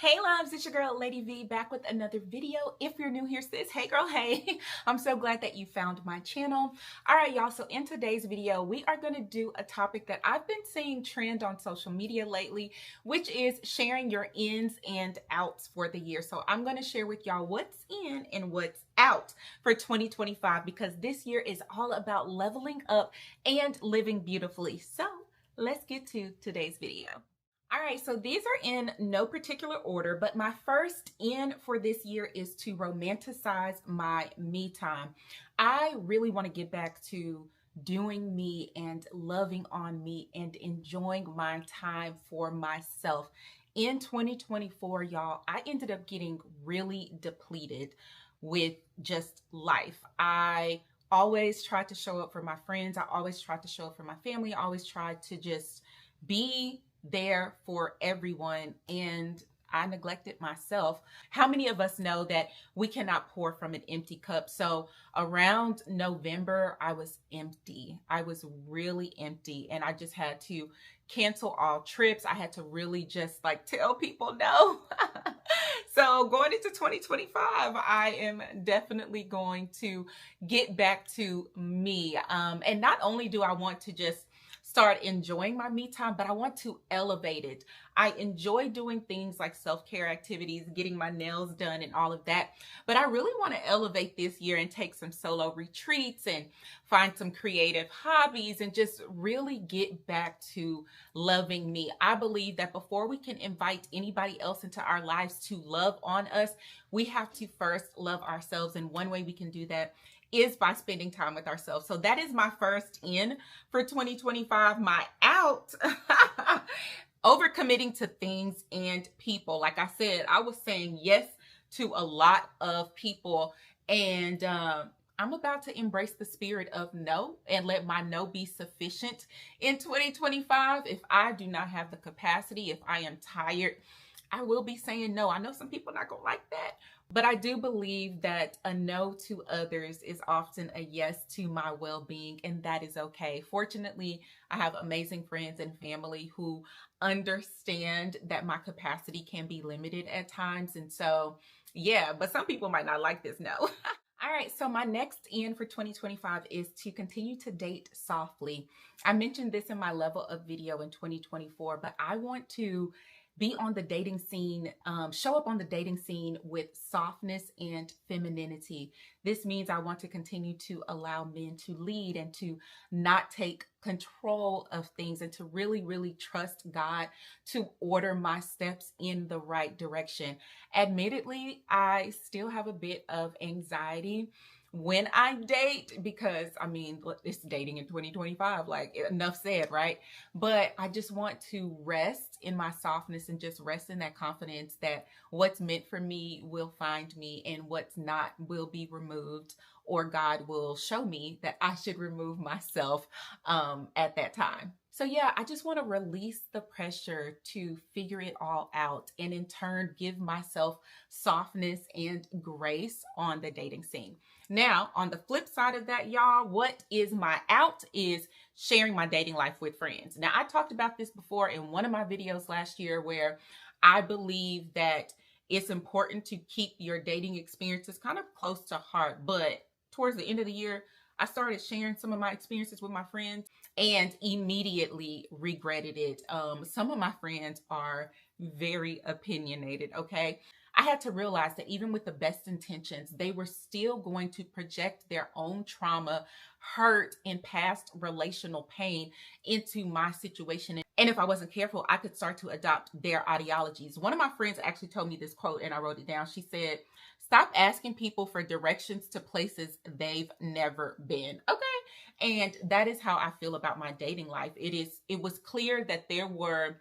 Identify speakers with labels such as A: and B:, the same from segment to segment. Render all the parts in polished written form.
A: Hey loves, it's your girl Lady V back with another video. If you're new here, sis, hey girl, hey. I'm so glad that you found my channel. All right, y'all, so in today's video, we are going to do a topic that I've been seeing trend on social media lately, which is sharing your ins and outs for the year. So I'm going to share with y'all what's in and what's out for 2025 because this year is all about leveling up and living beautifully. So let's get to today's video. All right, so these are in no particular order, but my first in for this year is to romanticize my me time. I really want to get back to doing me and loving on me and enjoying my time for myself. In 2024, y'all, I ended up getting really depleted with just life. I always tried to show up for my friends. I always tried to show up for my family. I always tried to just be there for everyone, and I neglected myself. How many of us know that we cannot pour from an empty cup? So around November, I was empty. I was really empty, and I just had to cancel all trips. I had to really just like tell people no. So going into 2025, I am definitely going to get back to me. And not only do I want to just start enjoying my me time, but I want to elevate it. I enjoy doing things like self-care activities, getting my nails done and all of that. But I really want to elevate this year and take some solo retreats and find some creative hobbies and just really get back to loving me. I believe that before we can invite anybody else into our lives to love on us, we have to first love ourselves. And one way we can do that is by spending time with ourselves. So that is my first in for 2025. My out, overcommitting to things and people. Like I said, I was saying yes to a lot of people, and I'm about to embrace the spirit of no and let my no be sufficient in 2025. If I do not have the capacity, if I am tired, I will be saying no. I know some people are not gonna like that, but I do believe that a no to others is often a yes to my well-being, and that is okay. Fortunately, I have amazing friends and family who understand that my capacity can be limited at times. And so, yeah, but some people might not like this no. All right, so my next in for 2025 is to continue to date softly. I mentioned this in my level up video in 2024, but I want to be on the dating scene, show up on the dating scene with softness and femininity. This means I want to continue to allow men to lead and to not take control of things and to really, really trust God to order my steps in the right direction. Admittedly, I still have a bit of anxiety when I date because, I mean, it's dating in 2025, like enough said, right? But I just want to rest in my softness and just rest in that confidence that what's meant for me will find me and what's not will be removed, or God will show me that I should remove myself at that time. So yeah, I just want to release the pressure to figure it all out and in turn give myself softness and grace on the dating scene. Now, on the flip side of that, y'all, what is my out is sharing my dating life with friends. Now, I talked about this before in one of my videos last year where I believe that it's important to keep your dating experiences kind of close to heart. But towards the end of the year, I started sharing some of my experiences with my friends and immediately regretted it. Some of my friends are very opinionated, okay? I had to realize that even with the best intentions, they were still going to project their own trauma, hurt, and past relational pain into my situation. And if I wasn't careful, I could start to adopt their ideologies. One of my friends actually told me this quote, and I wrote it down. She said, "Stop asking people for directions to places they've never been." Okay. And that is how I feel about my dating life. It was clear that there were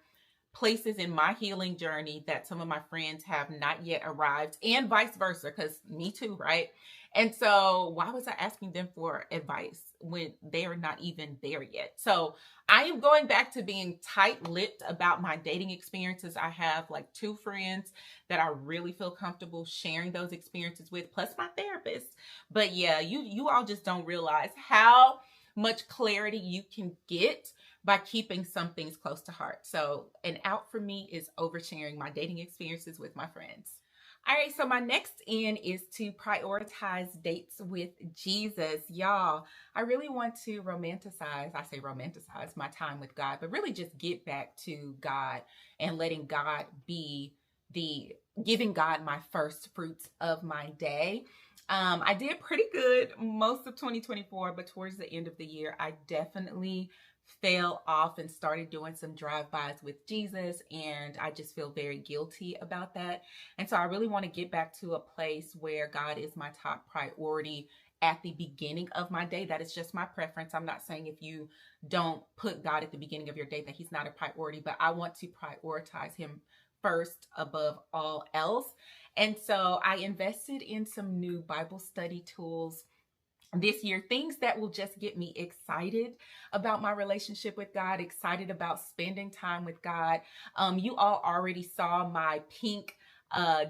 A: places in my healing journey that some of my friends have not yet arrived, and vice versa, because me too, right? And so why was I asking them for advice when they are not even there yet? So I am going back to being tight-lipped about my dating experiences. I have like 2 friends that I really feel comfortable sharing those experiences with, plus my therapist. But yeah, you all just don't realize how much clarity you can get by keeping some things close to heart. So an out for me is oversharing my dating experiences with my friends. All right, so my next in is to prioritize dates with Jesus. Y'all, I really want to romanticize my time with God, but really just get back to God and letting God be the giving God my first fruits of my day. I did pretty good most of 2024, but towards the end of the year, I definitely fell off and started doing some drive-bys with Jesus, and I just feel very guilty about that. And so I really want to get back to a place where God is my top priority at the beginning of my day. That is just my preference. I'm not saying if you don't put God at the beginning of your day that he's not a priority, but I want to prioritize him first above all else. And so I invested in some new Bible study tools this year, things that will just get me excited about my relationship with God, excited about spending time with God. You all already saw my pink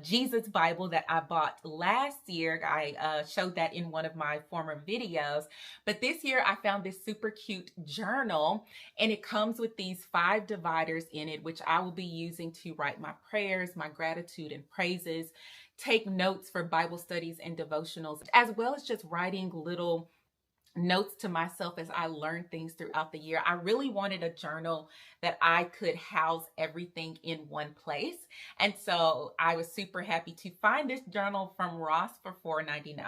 A: Jesus Bible that I bought last year. I showed that in one of my former videos, but this year I found this super cute journal, and it comes with these 5 dividers in it, which I will be using to write my prayers, my gratitude and praises, take notes for Bible studies and devotionals, as well as just writing little notes to myself as I learn things throughout the year. I really wanted a journal that I could house everything in one place. And so I was super happy to find this journal from Ross for $4.99.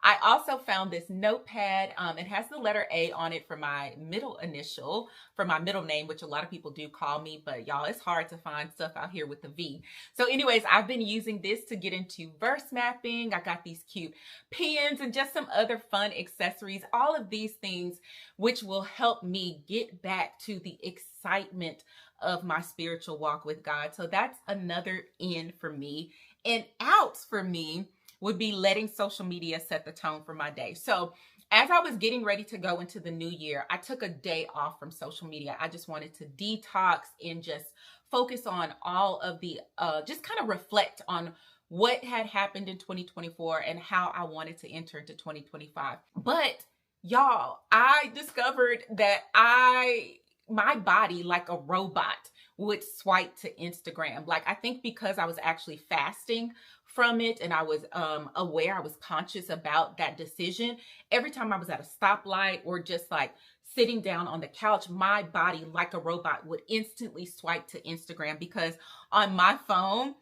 A: I also found this notepad. It has the letter A on it for my middle initial, for my middle name, which a lot of people do call me, but y'all, it's hard to find stuff out here with the V. So anyways, I've been using this to get into verse mapping. I got these cute pens and just some other fun accessories, all of these things which will help me get back to the excitement of my spiritual walk with God. So that's another in for me. And outs for me would be letting social media set the tone for my day. So as I was getting ready to go into the new year, I took a day off from social media. I just wanted to detox and just focus on all of the, just kind of reflect on what had happened in 2024 and how I wanted to enter into 2025. But y'all, I discovered that my body, like a robot, would swipe to Instagram. Like, I think because I was actually fasting from it and I was aware, I was conscious about that decision. Every time I was at a stoplight or just like sitting down on the couch, my body, like a robot, would instantly swipe to Instagram, because on my phone,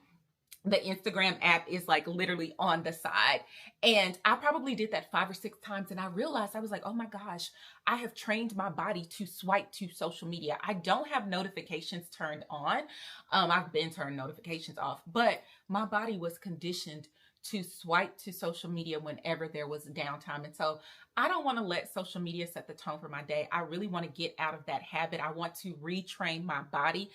A: the Instagram app is like literally on the side. And I probably did that 5 or 6 times. And I realized, I was like, oh my gosh, I have trained my body to swipe to social media. I don't have notifications turned on. I've been turned notifications off, but my body was conditioned to swipe to social media whenever there was downtime. And so I don't want to let social media set the tone for my day. I really want to get out of that habit. I want to retrain my body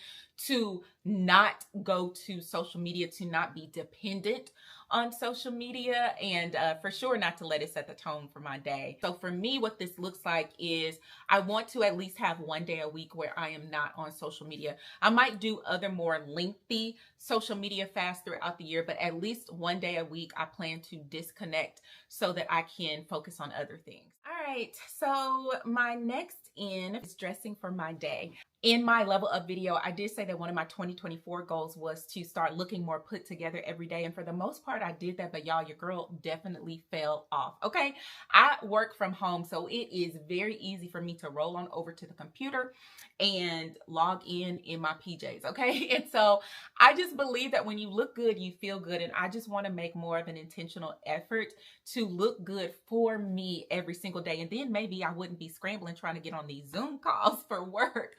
A: to not go to social media, to not be dependent on social media, and for sure not to let it set the tone for my day. So for me, what this looks like is I want to at least have one day a week where I am not on social media. I might do other more lengthy social media fasts throughout the year, but at least one day a week I plan to disconnect so that I can focus on other things. All right, so my next in is dressing for my day. In my level up video, I did say that one of my 2024 goals was to start looking more put together every day. And for the most part, I did that, but y'all, your girl definitely fell off. Okay. I work from home, so it is very easy for me to roll on over to the computer and log in my PJs. Okay. And so I just believe that when you look good, you feel good. And I just want to make more of an intentional effort to look good for me every single day. And then maybe I wouldn't be scrambling trying to get on these Zoom calls for work.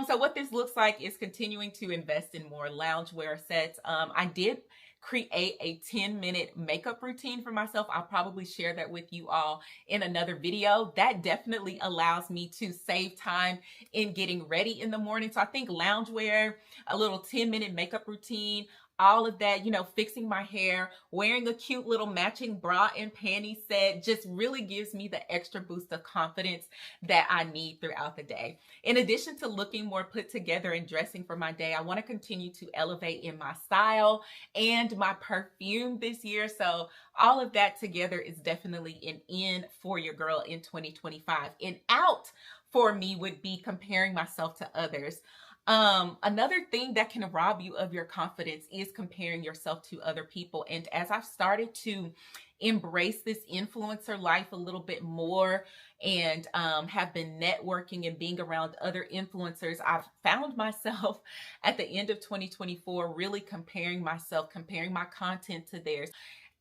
A: So what this looks like is continuing to invest in more loungewear sets. I did create a 10-minute makeup routine for myself. I'll probably share that with you all in another video. That definitely allows me to save time in getting ready in the morning. So I think loungewear, a little 10-minute makeup routine, all of that, you know, fixing my hair, wearing a cute little matching bra and panty set just really gives me the extra boost of confidence that I need throughout the day. In addition to looking more put together and dressing for my day, I want to continue to elevate in my style and my perfume this year. So all of that together is definitely an in for your girl in 2025. And out for me would be comparing myself to others. Another thing that can rob you of your confidence is comparing yourself to other people. And as I've started to embrace this influencer life a little bit more and have been networking and being around other influencers, I've found myself at the end of 2024 really comparing myself, comparing my content to theirs.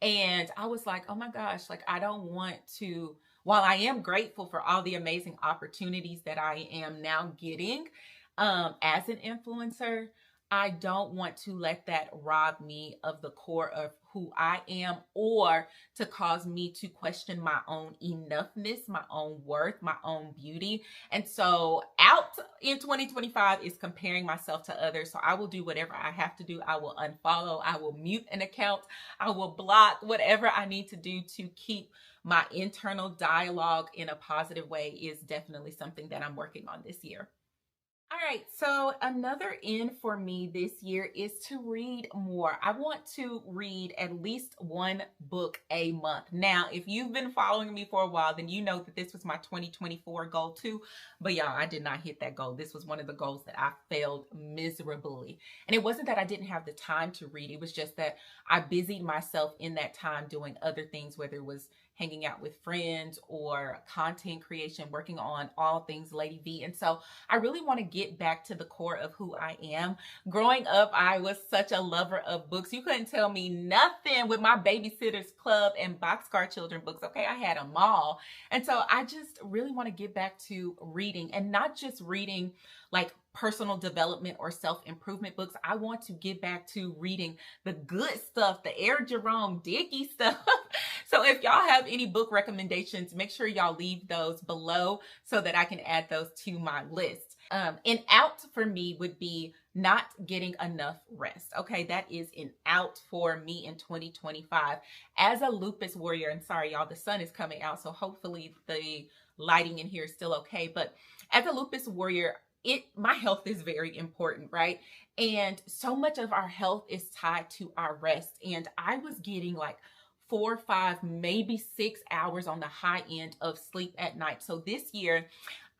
A: And I was like, oh my gosh, like I don't want to, while I am grateful for all the amazing opportunities that I am now getting as an influencer, I don't want to let that rob me of the core of who I am, or to cause me to question my own enoughness, my own worth, my own beauty. And so out in 2025 is comparing myself to others. So I will do whatever I have to do. I will unfollow, I will mute an account, I will block, whatever I need to do to keep my internal dialogue in a positive way is definitely something that I'm working on this year. All right, so another in for me this year is to read more. I want to read at least one book a month. Now, if you've been following me for a while, then you know that this was my 2024 goal too. But y'all, I did not hit that goal. This was one of the goals that I failed miserably. And it wasn't that I didn't have the time to read. It was just that I busied myself in that time doing other things, whether it was hanging out with friends or content creation, working on all things Lady V. And so I really want to get back to the core of who I am. Growing up, I was such a lover of books. You couldn't tell me nothing with my Babysitter's Club and Boxcar Children books. Okay, I had them all. And so I just really want to get back to reading, and not just reading like personal development or self-improvement books. I want to get back to reading the good stuff, the Air Jerome Dickey stuff. So if y'all have any book recommendations, make sure y'all leave those below so that I can add those to my list. An out for me would be not getting enough rest. Okay, that is an out for me in 2025. As a lupus warrior, and sorry y'all, the sun is coming out, so hopefully the lighting in here is still okay. But as a lupus warrior, my health is very important, right? And so much of our health is tied to our rest. And I was getting like 4, 5, maybe 6 hours on the high end of sleep at night. So this year,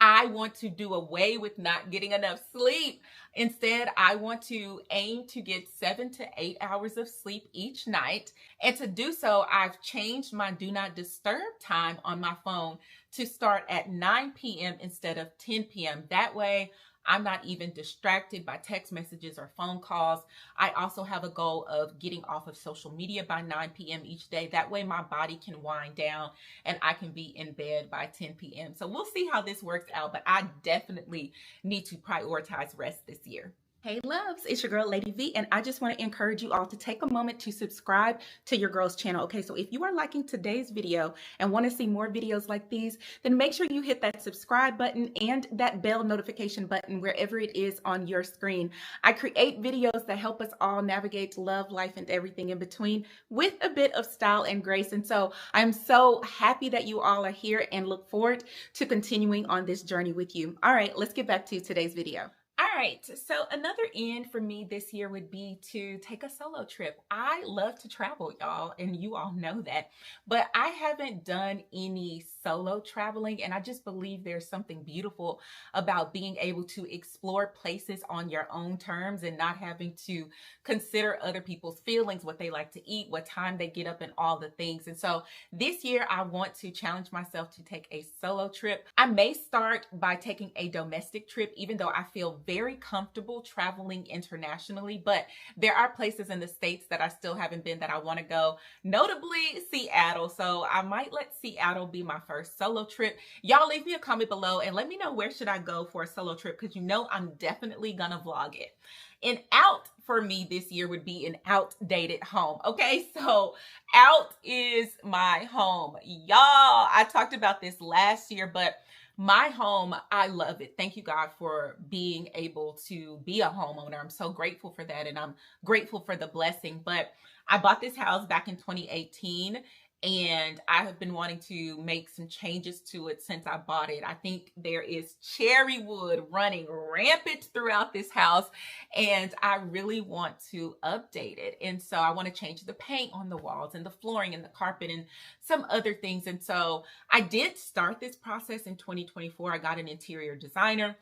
A: I want to do away with not getting enough sleep. Instead, I want to aim to get 7 to 8 hours of sleep each night. And to do so, I've changed my do not disturb time on my phone to start at 9 p.m. instead of 10 p.m. That way, I'm not even distracted by text messages or phone calls. I also have a goal of getting off of social media by 9 p.m. each day. That way my body can wind down and I can be in bed by 10 p.m. So we'll see how this works out, but I definitely need to prioritize rest this year. Hey loves, it's your girl Lady V, and I just want to encourage you all to take a moment to subscribe to your girl's channel. Okay, so if you are liking today's video and want to see more videos like these, then make sure you hit that subscribe button and that bell notification button wherever it is on your screen. I create videos that help us all navigate love, life, and everything in between with a bit of style and grace. And so I'm so happy that you all are here and look forward to continuing on this journey with you. All right, let's get back to today's video. All right, so another end for me this year would be to take a solo trip. I love to travel, y'all, and you all know that, but I haven't done any solo traveling, and I just believe there's something beautiful about being able to explore places on your own terms and not having to consider other people's feelings, what they like to eat, what time they get up, and all the things. And so this year, I want to challenge myself to take a solo trip. I may start by taking a domestic trip, even though I feel very comfortable traveling internationally, but there are places in the States that I still haven't been that I want to go, notably Seattle. So I might let Seattle be my first solo trip. Y'all leave me a comment below and let me know where should I go for a solo trip, because you know I'm definitely gonna vlog it. An out for me this year would be an outdated home. Okay, so out is my home. Y'all, I talked about this last year, but my home, I love it. Thank you, God, for being able to be a homeowner. I'm so grateful for that, and I'm grateful for the blessing. But I bought this house back in 2018, and I have been wanting to make some changes to it since I bought it. I think there is cherry wood running rampant throughout this house, and I really want to update it. And so I want to change the paint on the walls and the flooring and the carpet and some other things. And so I did start this process in 2024. I got an interior designer,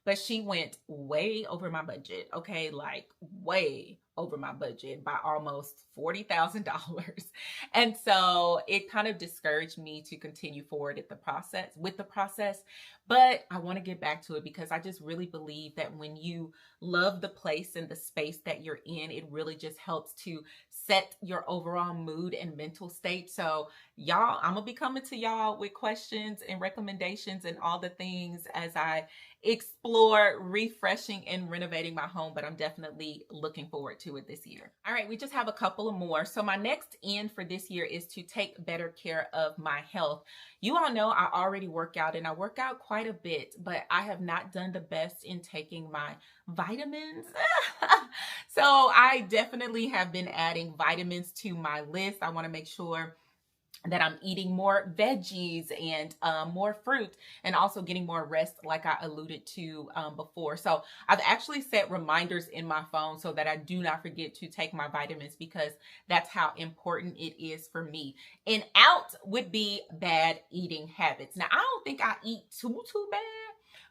A: but she went way over my budget. Okay, like way over my budget by almost $40,000. And so it kind of discouraged me to continue forward with the process. But I want to get back to it because I just really believe that when you love the place and the space that you're in, it really just helps to set your overall mood and mental state. So y'all, I'm gonna be coming to y'all with questions and recommendations and all the things as I explore refreshing and renovating my home, but I'm definitely looking forward to it this year. All right, we just have a couple of more. So my next end for this year is to take better care of my health. You all know I already work out, and I work out quite a bit, but I have not done the best in taking my vitamins. So I definitely have been adding vitamins to my list. I want to make sure that I'm eating more veggies and more fruit, and also getting more rest like I alluded to before. So I've actually set reminders in my phone so that I do not forget to take my vitamins, because that's how important it is for me. And out would be bad eating habits. Now, I don't think I eat too bad,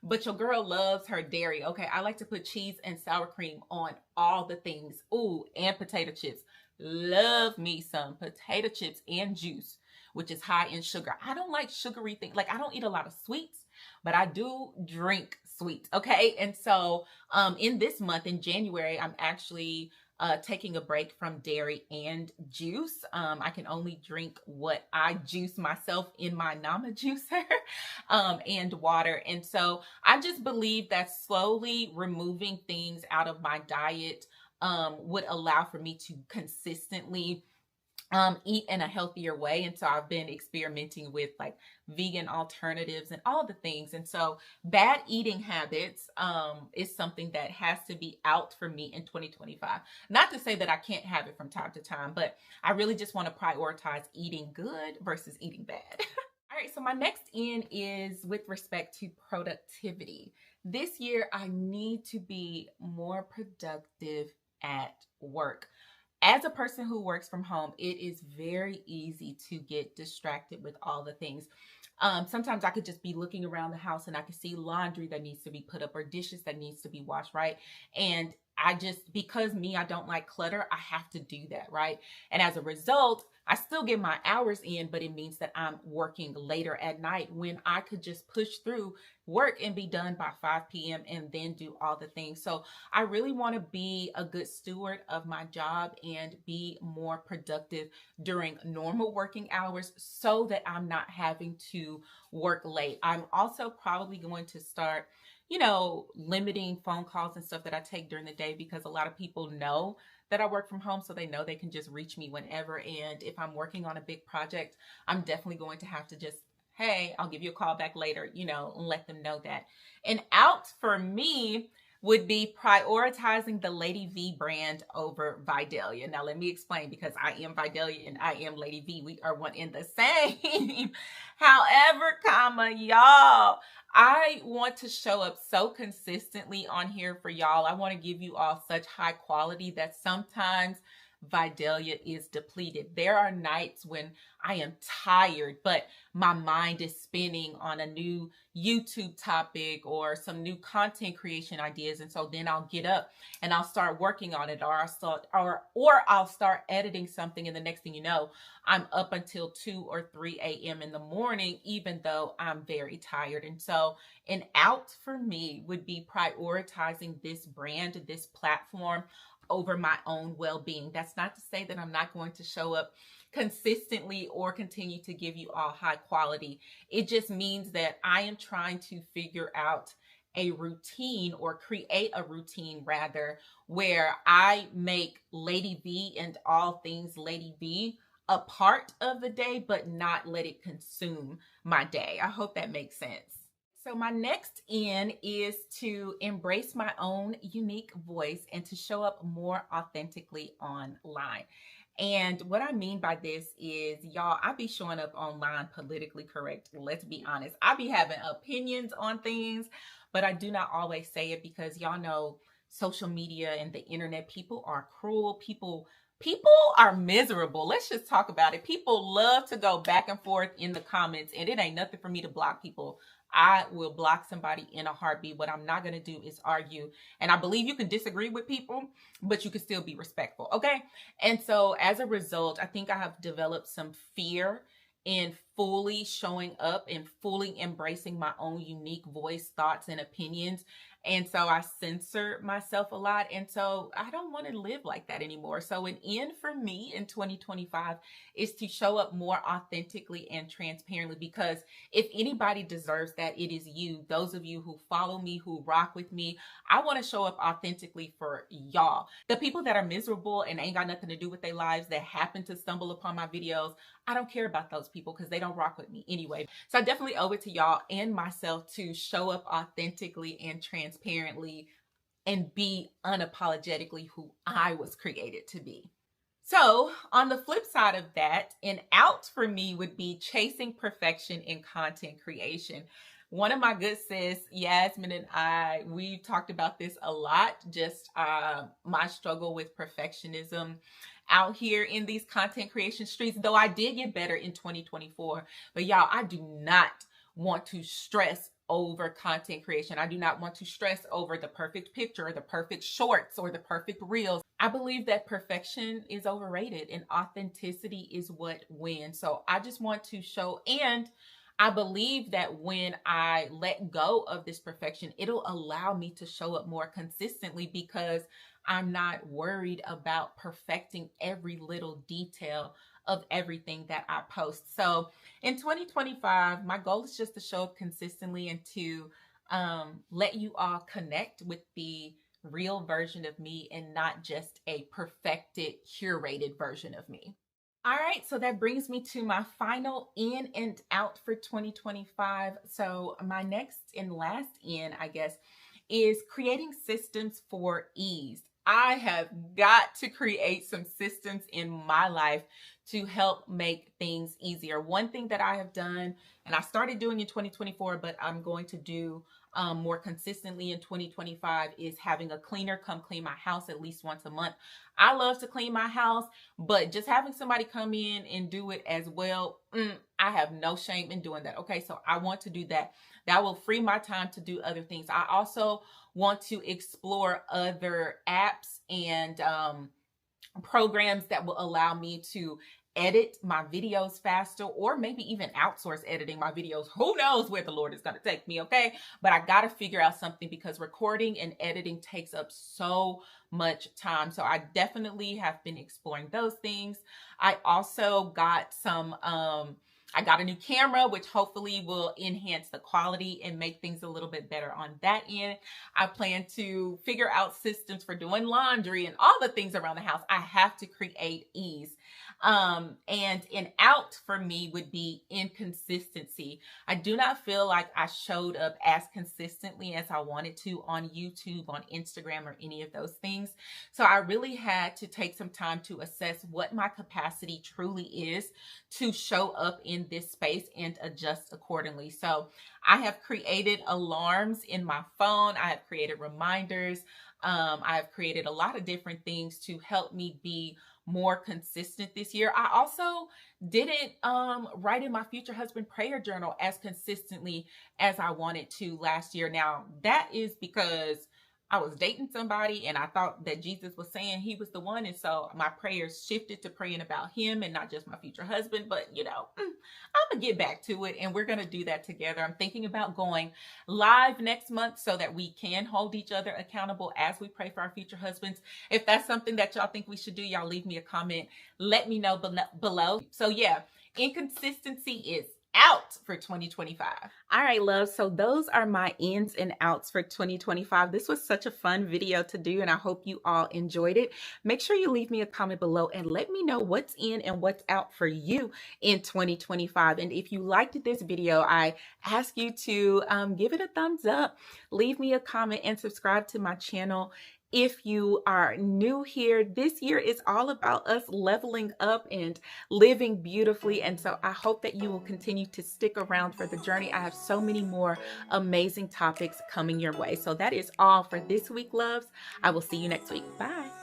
A: but your girl loves her dairy. Okay, I like to put cheese and sour cream on all the things. Ooh, and potato chips. Love me some potato chips and juice, which is high in sugar. I don't like sugary things. Like, I don't eat a lot of sweets, but I do drink sweets. Okay. And so in this month, in January, I'm actually taking a break from dairy and juice. I can only drink what I juice myself in my Nama juicer and water. And so I just believe that slowly removing things out of my diet would allow for me to consistently eat in a healthier way. And so I've been experimenting with like vegan alternatives and all the things. And so bad eating habits is something that has to be out for me in 2025. Not to say that I can't have it from time to time, but I really just want to prioritize eating good versus eating bad. All right, so my next in is with respect to productivity. This year, I need to be more productive at work. As a person who works from home, it is very easy to get distracted with all the things. Sometimes I could just be looking around the house and I could see laundry that needs to be put up or dishes that needs to be washed, right? And because I don't like clutter, I have to do that, right? And as a result, I still get my hours in, but it means that I'm working later at night when I could just push through work and be done by 5 p.m. and then do all the things. So I really want to be a good steward of my job and be more productive during normal working hours so that I'm not having to work late. I'm also probably going to start limiting phone calls and stuff that I take during the day, because a lot of people know that I work from home, so they know they can just reach me whenever. And if I'm working on a big project, I'm definitely going to have to just, hey, I'll give you a call back later, and let them know that. And out for me would be prioritizing the Lady V brand over Vidalia. Now, let me explain, because I am Vidalia and I am Lady V. We are one in the same. However, y'all, I want to show up so consistently on here for y'all. I want to give you all such high quality that sometimes Vidalia is depleted. There are nights when I am tired, but my mind is spinning on a new YouTube topic or some new content creation ideas. And so then I'll get up and I'll start working on it, or I'll start editing something. And the next thing you know, I'm up until 2 or 3 a.m. in the morning, even though I'm very tired. And so an out for me would be prioritizing this brand, this platform, over my own well-being. That's not to say that I'm not going to show up consistently or continue to give you all high quality. It just means that I am trying to figure out a routine, or create a routine rather, where I make Lady V and all things Lady V a part of the day, but not let it consume my day. I hope that makes sense. So my next in is to embrace my own unique voice and to show up more authentically online. And what I mean by this is, y'all, I be showing up online politically correct. Let's be honest. I be having opinions on things, but I do not always say it because y'all know social media and the internet, people are cruel. People are miserable. Let's just talk about it. People love to go back and forth in the comments, and it ain't nothing for me to block people. I will block somebody in a heartbeat. What I'm not going to do is argue. And I believe you can disagree with people, but you can still be respectful. Okay. And so as a result, I think I have developed some fear in fully showing up and fully embracing my own unique voice, thoughts, and opinions. And so I censor myself a lot. And so I don't want to live like that anymore. So an end for me in 2025 is to show up more authentically and transparently, because if anybody deserves that, it is you. Those of you who follow me, who rock with me. I want to show up authentically for y'all. The people that are miserable and ain't got nothing to do with their lives that happen to stumble upon my videos, I don't care about those people because they don't rock with me anyway. So I definitely owe it to y'all and myself to show up authentically and transparently and be unapologetically who I was created to be. So on the flip side of that, an out for me would be chasing perfection in content creation. One of my good sis, Yasmin, and we've talked about this a lot, just my struggle with perfectionism out here in these content creation streets, though I did get better in 2024. But y'all, I do not want to stress over content creation. I do not want to stress over the perfect picture or the perfect shorts or the perfect reels. I believe that perfection is overrated and authenticity is what wins. So I just want to show, and I believe that when I let go of this perfection, it'll allow me to show up more consistently because I'm not worried about perfecting every little detail of everything that I post. So in 2025, my goal is just to show up consistently and to let you all connect with the real version of me and not just a perfected, curated version of me. All right, so that brings me to my final in and out for 2025. So my next and last in, I guess, is creating systems for ease. I have got to create some systems in my life to help make things easier. One thing that I have done, and I started doing in 2024, but I'm going to do more consistently in 2025, is having a cleaner come clean my house at least once a month. I love to clean my house, but just having somebody come in and do it as well, I have no shame in doing that. Okay, so I want to do that. That will free my time to do other things. I also want to explore other apps and programs that will allow me to edit my videos faster, or maybe even outsource editing my videos. Who knows where the Lord is going to take me, okay? But I got to figure out something because recording and editing takes up so much time. So I definitely have been exploring those things. I also got I got a new camera, which hopefully will enhance the quality and make things a little bit better on that end. I plan to figure out systems for doing laundry and all the things around the house. I have to create ease. And an out for me would be inconsistency. I do not feel like I showed up as consistently as I wanted to on YouTube, on Instagram, or any of those things. So I really had to take some time to assess what my capacity truly is to show up in this space and adjust accordingly. So I have created alarms in my phone. I have created reminders. I have created a lot of different things to help me be more consistent this year. I also didn't write in my future husband prayer journal as consistently as I wanted to last year. Now, that is because I was dating somebody and I thought that Jesus was saying he was the one. And so my prayers shifted to praying about him and not just my future husband. But, I'm going to get back to it and we're going to do that together. I'm thinking about going live next month so that we can hold each other accountable as we pray for our future husbands. If that's something that y'all think we should do, y'all leave me a comment. Let me know below. So yeah, inconsistency is out for 2025. All right, love. So those are my ins and outs for 2025. This was such a fun video to do, and I hope you all enjoyed it. Make sure you leave me a comment below and let me know what's in and what's out for you in 2025. And if you liked this video, I ask you to give it a thumbs up, leave me a comment, and subscribe to my channel. If you are new here, this year is all about us leveling up and living beautifully. And so I hope that you will continue to stick around for the journey. I have so many more amazing topics coming your way. So that is all for this week, loves. I will see you next week. Bye.